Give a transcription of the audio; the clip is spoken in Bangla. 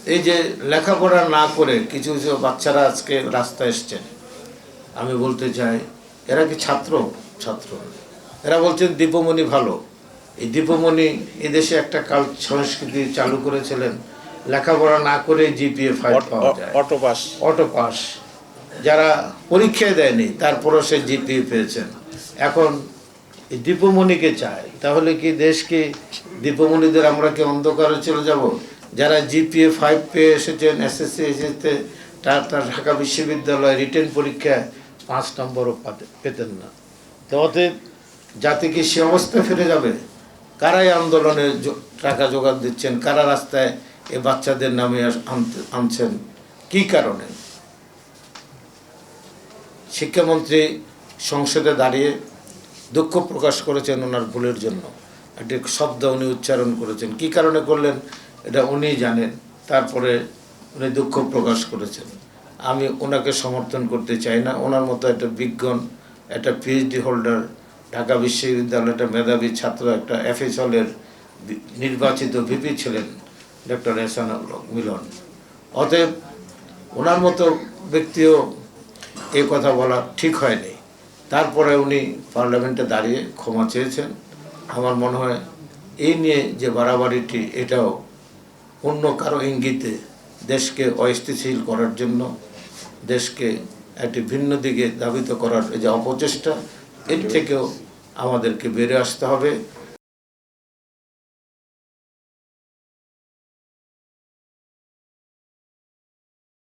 এই যে লেখাপড়া না করে কিছু কিছু বাচ্চারা আজকে রাস্তায় এসছেন, আমি বলতে চাই এরা কি ছাত্র? ছাত্র এরা বলছেন দীপমণি ভালো। এই দীপমণি এদেশে একটা কাল সংস্কৃতি চালু করেছিলেন, লেখাপড়া না করে জিপিএ 5 পাওয়া যায়, অটো পাস। যারা পরীক্ষায় দেয়নি তারপরও সে জিপিএ পেয়েছেন। এখন এই দীপমণিকে চায়, তাহলে কি দেশকে দীপমণিদের আমরা কি অন্ধকারে চলে যাব? যারা জিপিএ 5 পেয়ে এসেছেন এসএসসি এসেতে, তার ঢাকা বিশ্ববিদ্যালয় রিটেন পরীক্ষায় 5 নম্বরও পেতেন না। তো অতএব জাতি কি সে অবস্থায় ফিরে যাবে? কারাই আন্দোলনে টাকা জোগাড় দিচ্ছেন, কারা রাস্তায় এ বাচ্চাদের নামে আনছেন, কি কারণে? শিক্ষামন্ত্রী সংসদে দাঁড়িয়ে দুঃখ প্রকাশ করেছেন ওনার ভুলের জন্য। একটি শব্দ উনি উচ্চারণ করেছেন, কি কারণে করলেন এটা উনিই জানেন। তারপরে উনি দুঃখ প্রকাশ করেছেন। আমি ওনাকে সমর্থন করতে চাই না। ওনার মতো একটা বিজ্ঞান, একটা পিএইচডি হোল্ডার, ঢাকা বিশ্ববিদ্যালয়ের একটা মেধাবী ছাত্র, একটা এফএসএলের নির্বাচিত ভিপি ছিলেন ডক্টর এহসানুল হক মিলন। অতএব ওনার মতো ব্যক্তিও এই কথা বলা ঠিক হয়নি। তারপরে উনি পার্লামেন্টে দাঁড়িয়ে ক্ষমা চেয়েছেন। আমার মনে হয় এই নিয়ে যে বাড়াবাড়িটি, এটাও অন্য কারো ইঙ্গিতে দেশকে অস্থিতিশীল করার জন্য, দেশকে একটি ভিন্ন দিকে ধাবিত করার এই যে অপচেষ্টা, এর থেকেও আমাদেরকে বেরিয়ে আসতে হবে।